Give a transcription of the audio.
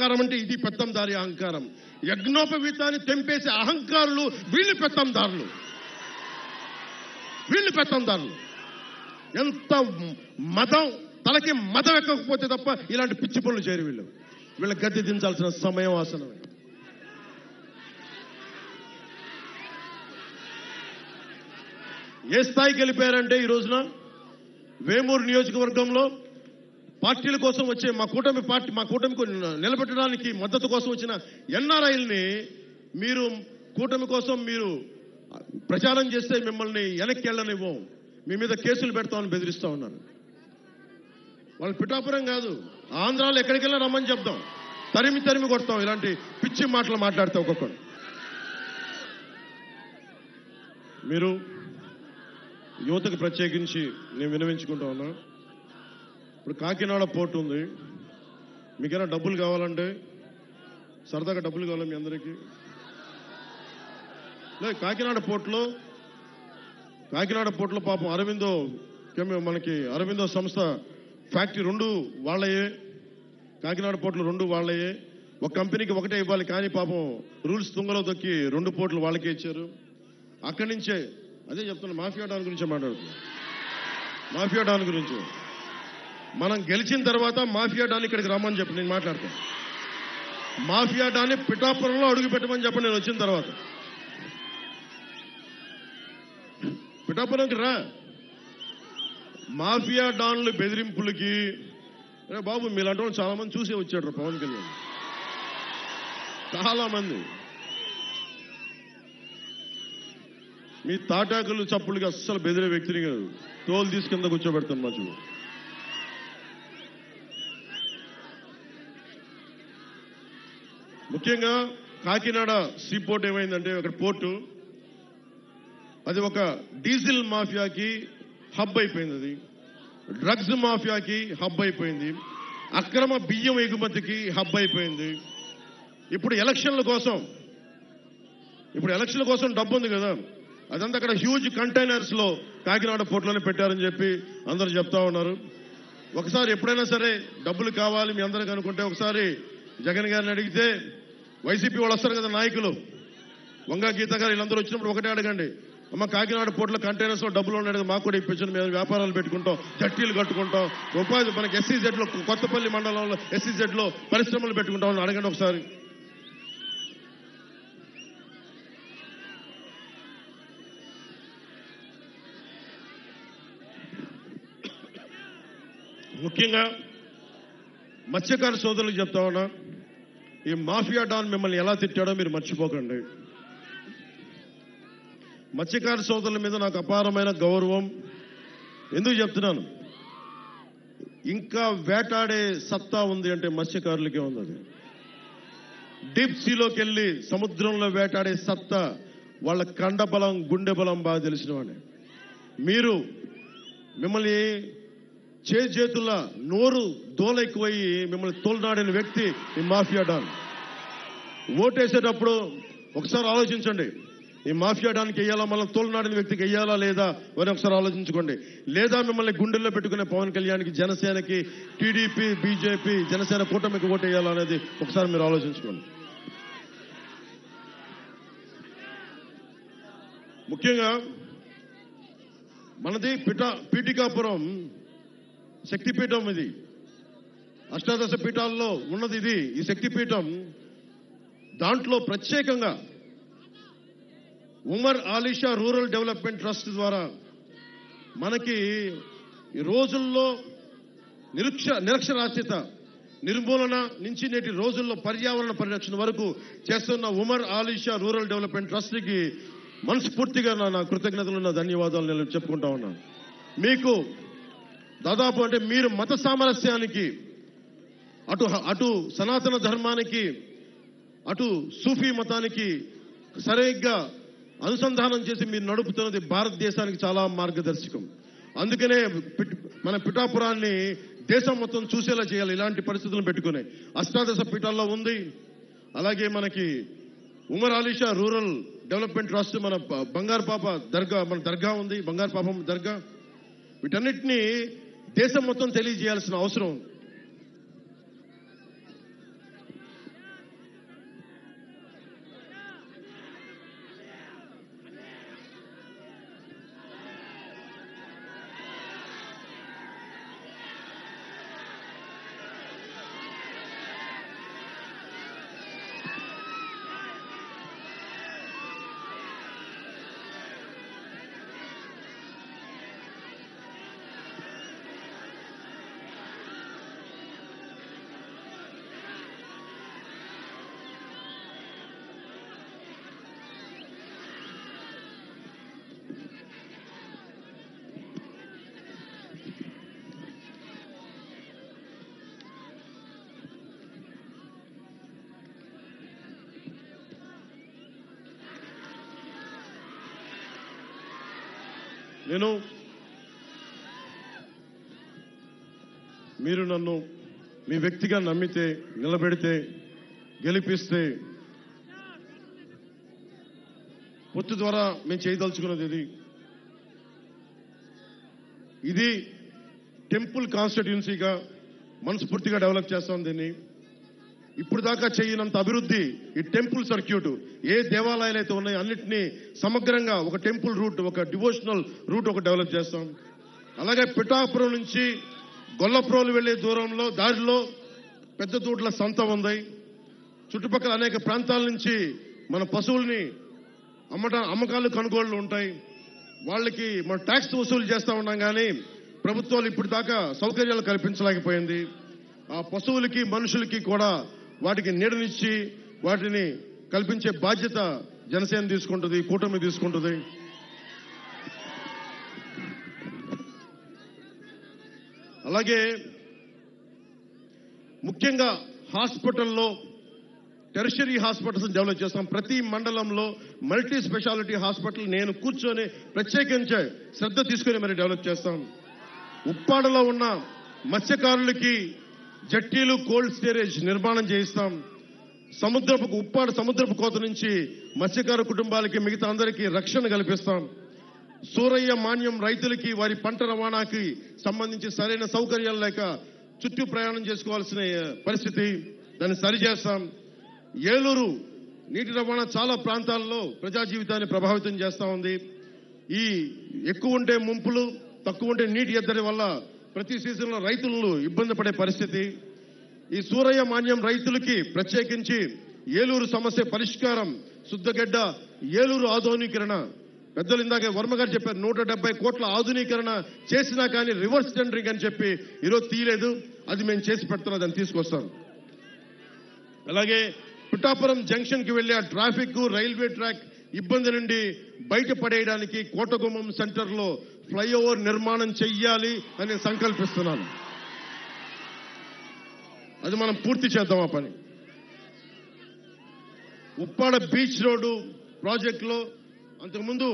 అహంకారం అంటే ఇది పెత్తందారి అహంకారం. యజ్ఞోపవీతాన్ని తెంపేసే అహంకారులు వీళ్ళు పెత్తందారులు. ఎంత మతం తలకి మతం ఎక్కకపోతే తప్ప ఇలాంటి పిచ్చి పనులు చేయరు వీళ్ళు. వీళ్ళ గద్దె దించాల్సిన సమయం ఆసనమే. ఏ స్థాయికి వెళ్ళిపోయారంటే ఈ రోజున వేమూరు నియోజకవర్గంలో పార్టీల కోసం వచ్చే మా కూటమికి నిలబెట్టడానికి మద్దతు కోసం వచ్చిన ఎన్ఆర్ఐల్ని మీరు కూటమి కోసం మీరు ప్రచారం చేస్తే మిమ్మల్ని వెనక్కి వెళ్ళనివ్వం, మీ మీద కేసులు పెడతామని బెదిరిస్తా ఉన్నారు. వాళ్ళు పిఠాపురం కాదు, ఆంధ్రాలో ఎక్కడికెళ్ళా రమ్మని చెప్తాం, తరిమి కొడతాం. ఇలాంటి పిచ్చి మాటలు మాట్లాడితే ఒక్కొక్కరు. మీరు యువతకు ప్రత్యేకించి నేను వినవించుకుంటా ఉన్నా. ఇప్పుడు కాకినాడ పోర్టు ఉంది, మీకైనా డబ్బులు కావాలంటే సరదాగా డబ్బులు కావాలి మీ అందరికీ. లేదు, కాకినాడ పోర్టులో పాపం మనకి అరవిందో సంస్థ ఫ్యాక్టరీ 2 వాళ్ళయే, కాకినాడ పోర్టులు 2 వాళ్ళయే. ఒక కంపెనీకి ఒకటే ఇవ్వాలి, కానీ పాపం రూల్స్ తుంగలో తొక్కి 2 పోర్టులు వాళ్ళకే ఇచ్చారు. అక్కడి నుంచే అదే చెప్తున్నా, మాఫియా డాన్ గురించే మాట్లాడుతున్నా. మాఫియా డాన్ గురించి మనం గెలిచిన తర్వాత మాఫియా డాన్ ఇక్కడికి రమ్మని చెప్పి నేను మాట్లాడతాను. మాఫియా డాన్ని పిఠాపురంలో అడుగు పెట్టమని చెప్పి నేను వచ్చిన తర్వాత. పిఠాపురంకి రా. మాఫియా డాన్లు బెదిరింపులకి బాబు మీలాంటి వాళ్ళు చాలా మంది చూసే వచ్చాడు పవన్ కళ్యాణ్. చాలా మంది మీ తాటాకులు చప్పులకి అస్సలు బెదిరే వ్యక్తిని కాదు, తోలు తీసి కింద కూర్చోబెడతాను మధ్యలో. ముఖ్యంగా కాకినాడ సీ పోర్ట్ ఏమైందంటే, అక్కడ పోర్టు అది ఒక డీజిల్ మాఫియాకి హబ్ అయిపోయింది, అది డ్రగ్స్ మాఫియాకి హబ్ అయిపోయింది, అక్రమ బియ్యం ఎగుమతికి హబ్ అయిపోయింది. ఇప్పుడు ఎలక్షన్ల కోసం డబ్బు ఉంది కదా, అదంతా అక్కడ హ్యూజ్ కంటైనర్స్ లో కాకినాడ పోర్టులోనే పెట్టారని చెప్పి అందరూ చెప్తా ఉన్నారు. ఒకసారి ఎప్పుడైనా సరే డబ్బులు కావాలి మీ అందరికి అనుకుంటే ఒకసారి జగన్ గారిని అడిగితే, వైసీపీ వాళ్ళు వస్తారు కదా నాయకులు, వంగా గీత గారు వీళ్ళందరూ వచ్చినప్పుడు ఒకటే అడగండి, అమ్మ కాకినాడ పోర్టులో కంటైనర్స్ లో డబ్బులు ఉన్నాయి మాకు కూడా ఇప్పించండి, మేము వ్యాపారాలు పెట్టుకుంటాం, జట్టీలు కట్టుకుంటాం, ఉపాధి మనకి ఎస్సీజెడ్ లో కొత్తపల్లి మండలంలో ఎస్సీజెడ్ లో పరిశ్రమలు పెట్టుకుంటాం అడగండి ఒకసారి. ముఖ్యంగా మత్స్యకార సోదరులకు చెప్తా ఉన్నా, ఈ మాఫియా డాన్ మిమ్మల్ని ఎలా తిట్టాడో మీరు మర్చిపోకండి. మత్స్యకార సోదరుల మీద నాకు అపారమైన గౌరవం. ఎందుకు చెప్తున్నాను, ఇంకా వేటాడే సత్తా ఉంది అంటే మత్స్యకారులకే ఉంది. అది డీప్ సీలోకి వెళ్ళి సముద్రంలో వేటాడే సత్తా వాళ్ళ కండ బలం గుండె బలం బాగా తెలిసిన వాడే. మిమ్మల్ని చేతుల నోరు దోలెక్కువయ్యి మిమ్మల్ని తోలనాడిన వ్యక్తి ఈ మాఫియా డాన్. ఓటేసేటప్పుడు ఒకసారి ఆలోచించండి, ఈ మాఫియా డాన్కి వెయ్యాలా, మళ్ళీ తోలనాడిన వ్యక్తికి వెయ్యాలా లేదా అని ఒకసారి ఆలోచించుకోండి. లేదా మిమ్మల్ని గుండెల్లో పెట్టుకునే పవన్ కళ్యాణ్కి, జనసేనకి, టీడీపీ, బీజేపీ, జనసేన కూటమికి ఓటు వేయాలా అనేది ఒకసారి మీరు ఆలోచించుకోండి. ముఖ్యంగా మనది పీఠికాపురం శక్తిపీఠం, ఇది అష్టాదశ పీఠాల్లో ఉన్నది ఇది. ఈ శక్తిపీఠం దాంట్లో ప్రత్యేకంగా Umar Alisha rural development trust ద్వారా మనకి ఈ రోజుల్లో నిరక్షరాస్యత నిర్మూలన నుంచి నేటి రోజుల్లో పర్యావరణ పరిరక్షణ వరకు చేస్తున్న ఉమర్ ఆలీషా రూరల్ డెవలప్మెంట్ ట్రస్ట్కి మనస్ఫూర్తిగా నా కృతజ్ఞతలు, నా ధన్యవాదాలు నేను చెప్పుకుంటా ఉన్నాను. మీకు దాదాపు అంటే మీరు మత సామరస్యానికి, అటు సనాతన ధర్మానికి, అటు సూఫీ మతానికి సరిగ్గా అనుసంధానం చేసి మీరు నడుపుతున్నది భారతదేశానికి చాలా మార్గదర్శకం. అందుకనే మన పిఠాపురాన్ని దేశం మొత్తం చూసేలా చేయాలి. ఇలాంటి పరిస్థితులను పెట్టుకునే అష్టాదశ పీఠాల్లో ఉంది. అలాగే మనకి Umar Alisha rural development trust, మన బంగారు పాప దర్గా, మన దర్గా ఉంది, బంగారు పాపం దర్గా. వీటన్నిటినీ దేశం మొత్తం తెలియజేయాల్సిన అవసరం. మీరు నన్ను మీ వ్యక్తిగా నమ్మితే, నిలబెడితే, గెలిపిస్తే పొత్తు ద్వారా మేము చేయదలుచుకున్నది ఇది టెంపుల్ కాన్స్టిట్యుయెన్సీగా మనస్ఫూర్తిగా డెవలప్ చేస్తాం. దీన్ని ఇప్పుడు దాకా చేయనంత అభివృద్ధి ఈ టెంపుల్ సర్క్యూట్, ఏ దేవాలయాలు అయితే ఉన్నాయో అన్నింటినీ సమగ్రంగా ఒక టెంపుల్ రూట్, ఒక డివోషనల్ రూట్ ఒక డెవలప్ చేస్తాం. అలాగే పిఠాపురం నుంచి గొల్లప్రోలు వెళ్లే దారిలో పెద్ద తోట్ల సంత ఉంది. చుట్టుపక్కల అనేక ప్రాంతాల నుంచి మన పశువుల్ని అమ్మకాలు కొనుగోళ్లు ఉంటాయి. వాళ్ళకి మనం ట్యాక్స్ వసూలు చేస్తా ఉన్నాం, కానీ ప్రభుత్వాలు ఇప్పుడు దాకా సౌకర్యాలు కల్పించలేకపోయింది. ఆ పశువులకి మనుషులకి కూడా వాటికి నీడనిచ్చి వాటిని కల్పించే బాధ్యత జనసేన తీసుకుంటుంది, కూటమి తీసుకుంటుంది. అలాగే ముఖ్యంగా హాస్పిటల్లో టెరిషరీ హాస్పిటల్స్ డెవలప్ చేస్తాం. ప్రతి మండలంలో మల్టీ స్పెషాలిటీ హాస్పిటల్ నేను కూర్చొని ప్రత్యేకించే శ్రద్ధ తీసుకుని మరి డెవలప్ చేస్తాం. ఉప్పాడలో ఉన్న మత్స్యకారులకి జట్టీలు, కోల్డ్ స్టోరేజ్ నిర్మాణం చేయిస్తాం. ఉప్పాడ సముద్రపు కోత నుంచి మత్స్యకారు కుటుంబాలకి, మిగతా అందరికీ రక్షణ కల్పిస్తాం. సూరయ్య మాన్యం రైతులకి వారి పంట రవాణాకి సంబంధించి సరైన సౌకర్యాలు లేక చుట్టూ ప్రయాణం చేసుకోవాల్సిన పరిస్థితి, దాన్ని సరిచేస్తాం. ఏలూరు నీటి రవాణా చాలా ప్రాంతాల్లో ప్రజా జీవితాన్ని ప్రభావితం చేస్తా ఉంది. ఈ ఎక్కువ ఉంటే ముంపులు, తక్కువ ఉంటే నీటి ఎద్దడి వల్ల ప్రతి సీజన్లో రైతులు ఇబ్బంది పడే పరిస్థితి. ఈ సూరయ్య మాన్యం రైతులకి ప్రత్యేకించి ఏలూరు సమస్య పరిష్కారం, శుద్ధగడ్డ ఏలూరు ఆధునీకరణ, పెద్దలు ఇందాక వర్మ గారు చెప్పారు 170 కోట్ల ఆధునీకరణ చేసినా కానీ రివర్స్ టెండరింగ్ అని చెప్పి ఈరోజు తీయలేదు. అది మేము చేసి పెడుతున్నా, దాన్ని తీసుకొస్తాం. అలాగే పిఠాపురం జంక్షన్ కి వెళ్లే ట్రాఫిక్, రైల్వే ట్రాక్ ఇబ్బంది నుండి బయటపడేయడానికి కోటగుమ్మం సెంటర్ లో ఫ్లైఓవర్ నిర్మాణం చెయ్యాలి అని సంకల్పిస్తున్నాను. అది మనం పూర్తి చేద్దాం ఆ పని. ఉప్పాడ బీచ్ రోడ్డు ప్రాజెక్టులో అంతకుముందు